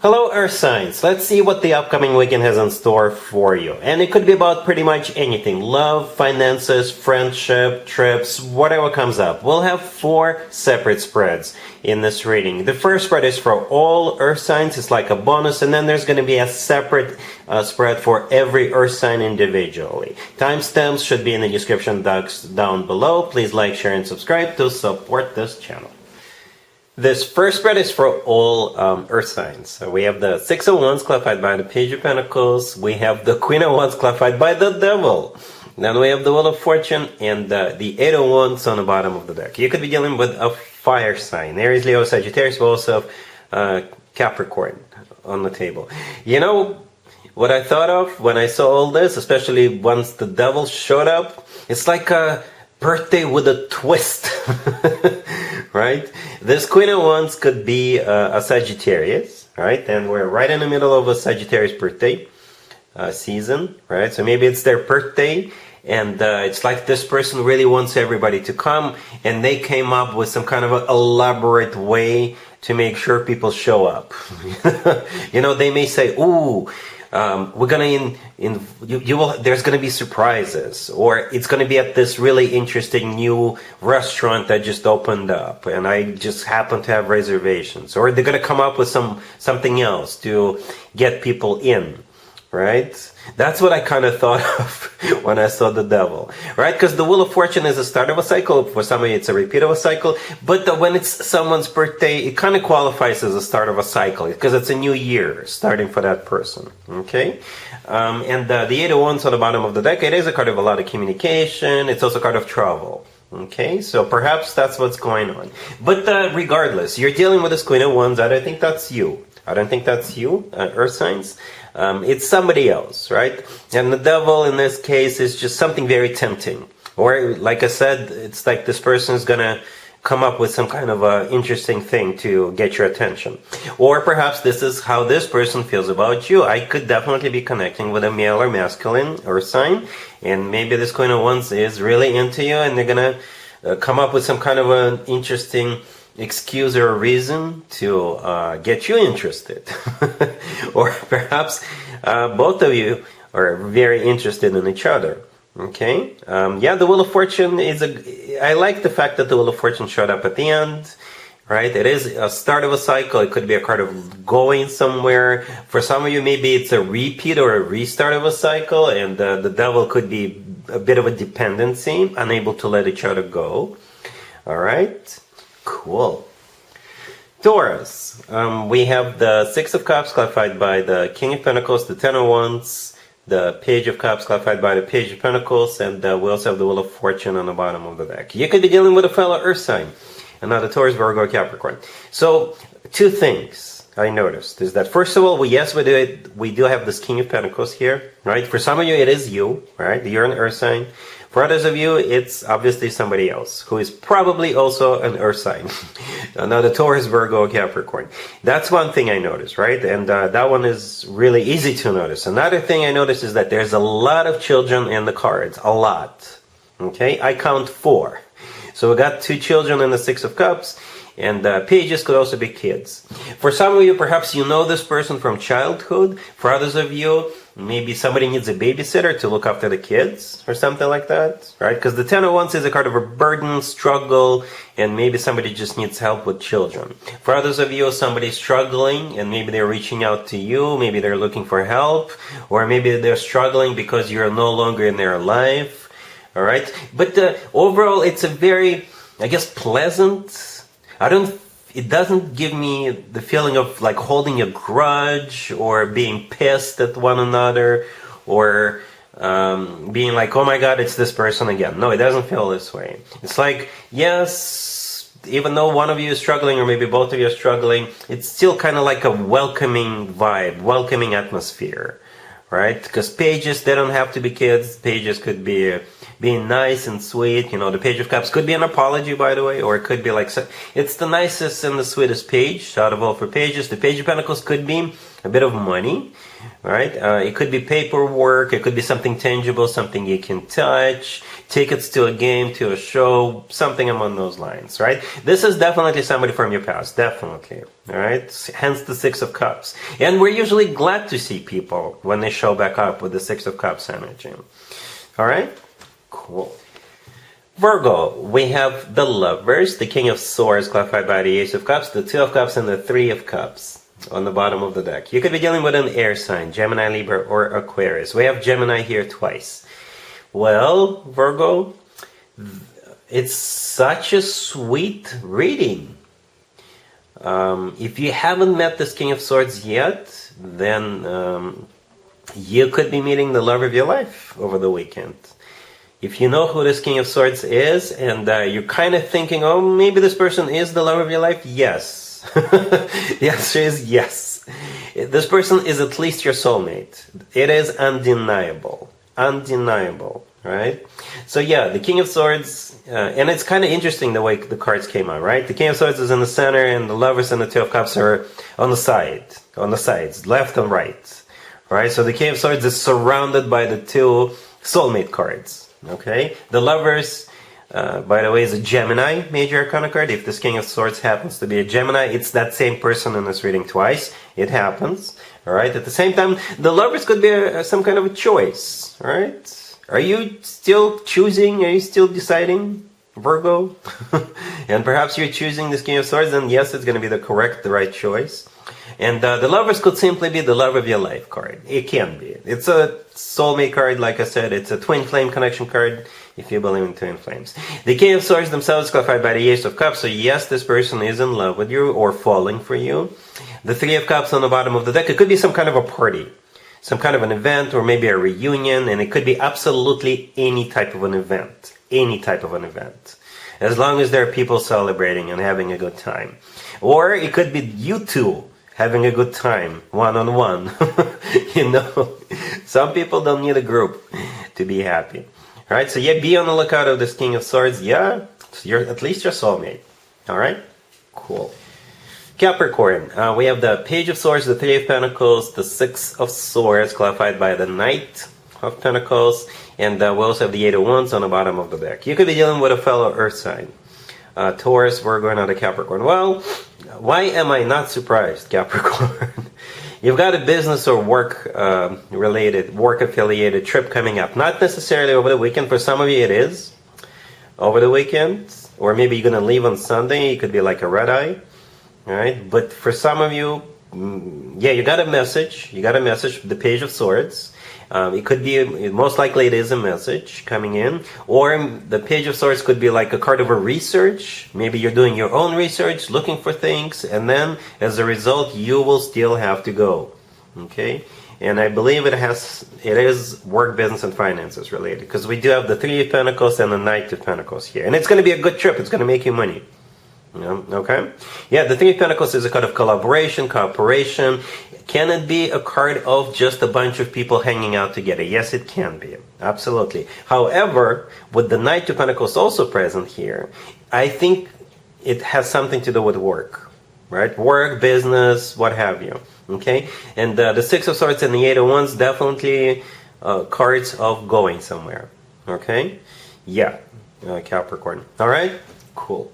Hello Earth signs, let's see what the upcoming weekend has in store for you. And it could be about pretty much anything. Love, finances, friendship, trips, whatever comes up. We'll have 4 separate spreads in this reading. The first spread is for all Earth signs, it's like a bonus, and then there's going to be a separate spread for every Earth sign individually. Timestamps should be in the description box down below. Please like, share, and subscribe to support this channel. This first spread is for all Earth signs. So we have the Six of Wands clarified by the Page of Pentacles. We have the Queen of Wands clarified by the Devil. Then we have the Wheel of Fortune and the Eight of Wands on the bottom of the deck. You could be dealing with a fire sign. Aries, Leo, Sagittarius. We also have Capricorn on the table. You know what I thought of when I saw all this, especially once the Devil showed up? It's like a birthday with a twist. Right? This Queen of Wands could be a Sagittarius, right? And we're right in the middle of a Sagittarius birthday season, right? So maybe it's their birthday, and it's like this person really wants everybody to come, and they came up with some kind of an elaborate way to make sure people show up. You know, they may say, "Ooh, we're gonna there's gonna be surprises, or it's gonna be at this really interesting new restaurant that just opened up, and I just happen to have reservations," or they're gonna come up with something else to get people in, right? That's what I kind of thought of when I saw the Devil, right? Because the Wheel of Fortune is the start of a cycle. For somebody, it's a repeat of a cycle. But when it's someone's birthday, it kind of qualifies as a start of a cycle because it's a new year starting for that person, okay? And the Eight of Wands on the bottom of the deck, it is a card of a lot of communication. It's also a card of travel. Okay, so perhaps that's what's going on. But regardless, you're dealing with this Queen of Wands. I don't think that's you. I don't think that's you, Earth signs. It's somebody else, right? And the Devil in this case is just something very tempting. Or, like I said, it's like this person is going to come up with some kind of interesting thing to get your attention. Or perhaps this is how this person feels about you. I could definitely be connecting with a male or masculine Earth sign. And maybe this Queen of Wands is really into you, and they're going to come up with some kind of an interesting excuse or a reason to get you interested. Or perhaps both of you are very interested in each other. Okay, yeah, the Wheel of Fortune I like the fact that the Wheel of Fortune showed up at the end, right? It is a start of a cycle. It could be a card of going somewhere. For some of you, maybe it's a repeat or a restart of a cycle, and the Devil could be a bit of a dependency, unable to let each other go. All right, cool. Taurus, we have the Six of Cups clarified by the King of Pentacles, the Ten of Wands, the Page of Cups clarified by the Page of Pentacles, and we also have the Wheel of Fortune on the bottom of the deck. You could be dealing with a fellow Earth sign, another Taurus, Virgo, Capricorn. So, 2 things I noticed is that, first of all, we do have this King of Pentacles here, right? For some of you, it is you, right? You're an Earth sign. For others of you, it's obviously somebody else who is probably also an Earth sign. Another Taurus, Virgo, Capricorn. That's one thing I noticed, right? And that one is really easy to notice. Another thing I noticed is that there's a lot of children in the cards. A lot. Okay? I count 4. So we got 2 children in the Six of Cups. And pages could also be kids. For some of you, perhaps you know this person from childhood. For others of you, maybe somebody needs a babysitter to look after the kids or something like that, right? Because the Ten of Wands is a card of a burden, struggle, and maybe somebody just needs help with children. For others of you, somebody's struggling and maybe they're reaching out to you, maybe they're looking for help, or maybe they're struggling because you're no longer in their life, all right? But overall, it's a very, I guess, pleasant. It doesn't give me the feeling of like holding a grudge or being pissed at one another or being like, oh my God, it's this person again. No, it doesn't feel this way. It's like, yes, even though one of you is struggling or maybe both of you are struggling, it's still kind of like a welcoming vibe, welcoming atmosphere, right? Because pages, they don't have to be kids. Pages could be being nice and sweet. You know, the Page of Cups could be an apology, by the way, or it could be like, it's the nicest and the sweetest page out of all 4 pages. The Page of Pentacles could be a bit of money, right? It could be paperwork. It could be something tangible, something you can touch, tickets to a game, to a show, something among those lines, right? This is definitely somebody from your past, definitely. All right, hence the Six of Cups. And we're usually glad to see people when they show back up with the Six of Cups energy. All right, cool. Virgo, we have the Lovers, the King of Swords, clarified by the Ace of Cups, the Two of Cups, and the Three of Cups on the bottom of the deck. You could be dealing with an air sign, Gemini, Libra, or Aquarius. We have Gemini here twice. Well, Virgo, it's such a sweet reading. If you haven't met this King of Swords yet, then you could be meeting the love of your life over the weekend. If you know who this King of Swords is, and you're kind of thinking, oh, maybe this person is the love of your life, yes. The answer is yes. This person is at least your soulmate. It is undeniable. Undeniable, right? So yeah, the King of Swords, and it's kind of interesting the way the cards came out, right? The King of Swords is in the center, and the Lovers and the Two of Cups are on the sides, left and right, right? So the King of Swords is surrounded by the two soulmate cards. Okay, the Lovers, by the way, is a Gemini major arcana card. If this King of Swords happens to be a Gemini, it's that same person in this reading twice. It happens. All right. At the same time, the Lovers could be some kind of a choice. All right. Are you still choosing? Are you still deciding, Virgo? And perhaps you're choosing this King of Swords, and yes, it's going to be the right choice. And the Lovers could simply be the love of your life card. It can be. It's a soulmate card, like I said. It's a twin flame connection card, if you believe in twin flames. The King of Swords themselves clarified by the Ace of Cups. So yes, this person is in love with you or falling for you. The Three of Cups on the bottom of the deck. It could be some kind of a party, some kind of an event, or maybe a reunion. And it could be absolutely any type of an event. Any type of an event. As long as there are people celebrating and having a good time. Or it could be you two having a good time, one-on-one. You know, some people don't need a group to be happy. All right, so yeah, be on the lookout of this King of Swords. Yeah, you're at least your soulmate. All right, cool. Capricorn, we have the Page of Swords, the Three of Pentacles, the Six of Swords, clarified by the Knight of Pentacles, and we also have the Eight of Wands on the bottom of the deck. You could be dealing with a fellow Earth sign. Taurus, we're going on to Capricorn. Well, why am I not surprised, Capricorn? You've got a business or work-related, work-affiliated trip coming up. Not necessarily over the weekend. For some of you, it is over the weekend. Or maybe you're going to leave on Sunday. It could be like a red-eye. All right? But for some of you, yeah, you got a message. You got a message, the Page of Swords. It could be, most likely it is a message coming in, or the Page of Swords could be like a card of a research. Maybe you're doing your own research, looking for things, and then as a result, you will still have to go. Okay? And I believe it is work, business, and finances related, because we do have the Three of Pentacles and the Knight of Pentacles here. And it's going to be a good trip. It's going to make you money. Okay? Yeah, the Three of Pentacles is a card of collaboration, cooperation. Can it be a card of just a bunch of people hanging out together? Yes, it can be. Absolutely. However, with the Knight of Pentacles also present here, I think it has something to do with work. Right? Work, business, what have you. Okay? And the Six of Swords and the Eight of Wands, definitely cards of going somewhere. Okay? Yeah. Capricorn. All right? Cool.